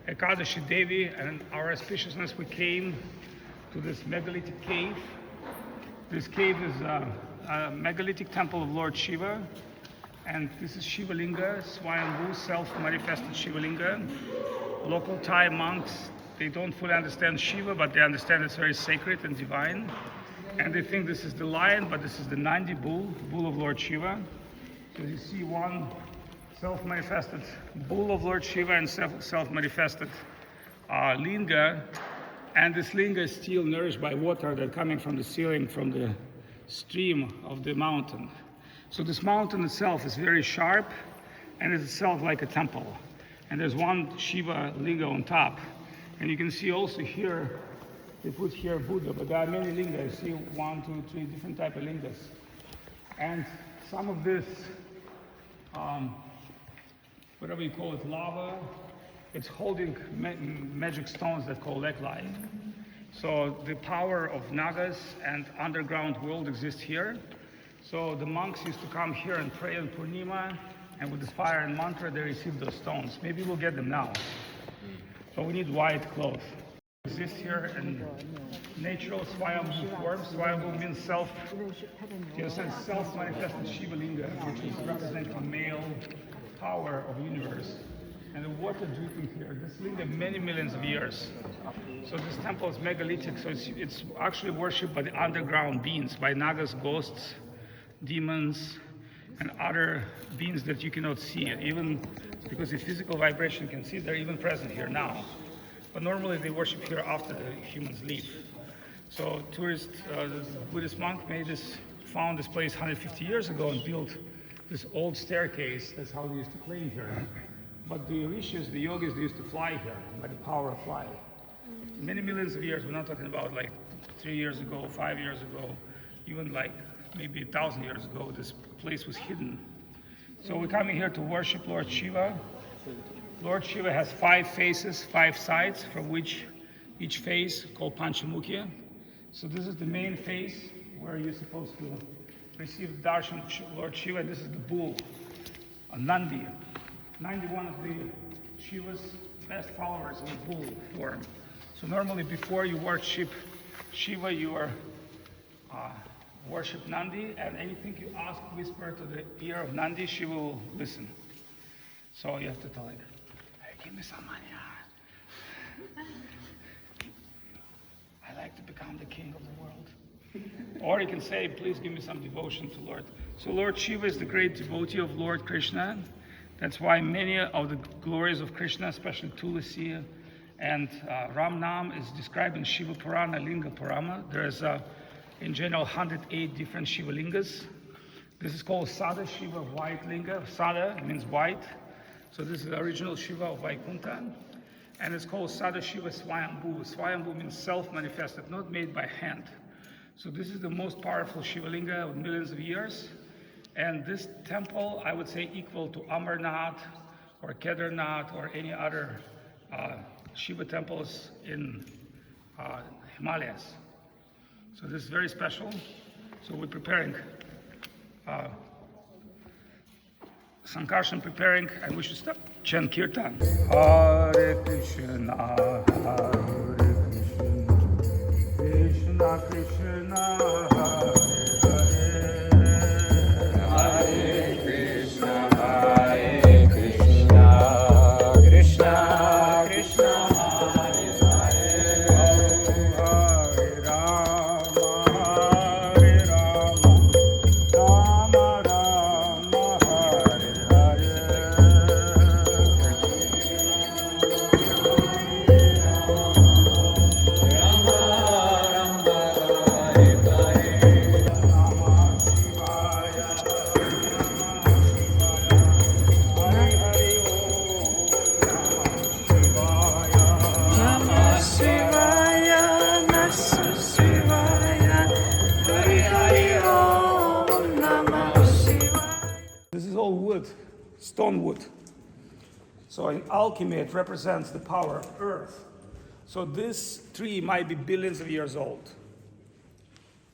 Ekadashi Devi, and our auspiciousness, we came to this megalithic cave. This cave is a megalithic temple of Lord Shiva, and this is Shiva Linga, Swayambhu, self-manifested Shiva Linga. Local Thai monks, they don't fully understand Shiva, but they understand it's very sacred and divine. And they think this is the lion, but this is the Nandi bull of Lord Shiva. So you see one self-manifested bull of Lord Shiva and self-manifested linga. And this linga is still nourished by water that's coming from the ceiling, from the stream of the mountain. So this mountain itself is very sharp and is itself like a temple. And there's one Shiva linga on top. And you can see also here, they put here Buddha, but there are many lingas. You see 1, 2, 3 different type of lingas. And some of this, whatever you call it, lava, it's holding magic stones that call eklai. So the power of Nagas and underground world exists here. So the monks used to come here and pray on Purnima, and with this fire and mantra, they receive those stones. Maybe we'll get them now. But we need white cloth. Exists here in natural Swayambhu form. Swayambhu means self-manifested Shiva Linga, which is representing the male power of the universe. And the water dripping here, this linga many millions of years. So this temple is megalithic, so it's actually worshipped by the underground beings, by Nagas, ghosts, demons, and other beings that you cannot see. Even because the physical vibration can see, they're even present here now. But normally they worship here after the humans leave. So the Buddhist monk found this place 150 years ago and built this old staircase. That's how they used to clean here. But the rishis, the yogis, they used to fly here by the power of fly. Many millions of years, we're not talking about like 3 years ago, 5 years ago, even like maybe 1,000 years ago, this place was hidden. So we're coming here to worship Lord Shiva. Lord Shiva has 5 faces, 5 sides, from which each face called Panchamukhi. So this is the main face where you're supposed to receive the darshan of Lord Shiva. This is the bull, a Nandi. Nandi, one of the Shiva's best followers in the bull form. So normally before you worship Shiva, you are worship Nandi, and anything you ask, whisper to the ear of Nandi, Shiva will listen. So you have to tell like, hey, give me some money. I like to become the king of the world. Or you can say, please give me some devotion to Lord. So Lord Shiva is the great devotee of Lord Krishna. That's why many of the glories of Krishna, especially Tulasi and Ram Nam, is described in Shiva Purana, Linga Purana. There is in general 108 different Shiva Lingas. This is called Sada Shiva, white Linga. Sada means white. So this is the original Shiva of Vaikuntha. And it's called Sada Shiva Swayambhu. Swayambhu means self-manifested, not made by hand. So this is the most powerful Shiva Linga of millions of years. And this temple, I would say, equal to Amarnath or Kedarnath or any other Shiva temples in Himalayas. So this is very special. So we're preparing, Sankarshan preparing, and we should start chant Kirtan. Hare Krishna, Krishna Krishna, Hare Krishna, Hare Krishna, Krishna Krishna, Hare Hare, Hare Rama, Hare Rama, Rama Rama, Hare stone wood. So in alchemy, it represents the power of earth. So this tree might be billions of years old.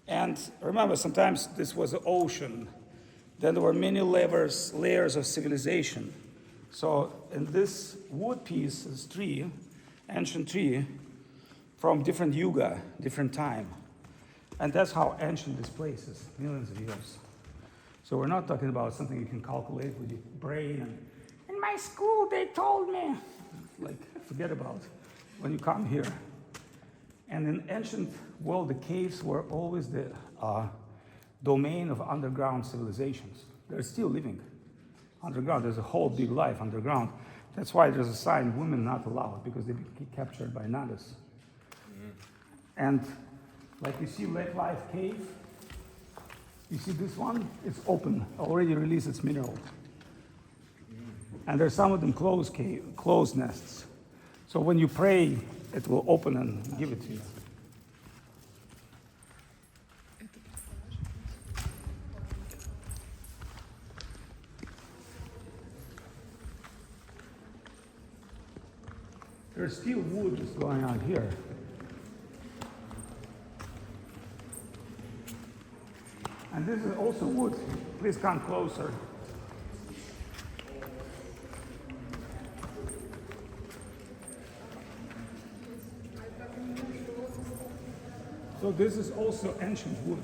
And remember, sometimes this was an ocean. Then there were many layers of civilization. So in this wood piece, this tree, ancient tree, from different yuga, different time. And that's how ancient this place is, millions of years. So we're not talking about something you can calculate with your brain. And in my school, they told me. Like, forget about when you come here. And in ancient world, the caves were always the domain of underground civilizations. They're still living underground. There's a whole big life underground. That's why there's a sign, women not allowed, because they get captured by nagas. And like you see Lake Life Cave, you see this one? It's open, already released its mineral. And there's some of them closed nests. So when you pray, it will open and give it to you. There's still wood just going on here. And this is also wood. Please come closer. So this is also ancient wood.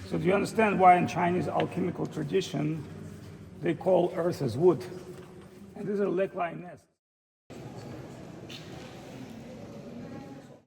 So do you understand why in Chinese alchemical tradition they call earth as wood? And these are lake-line nests.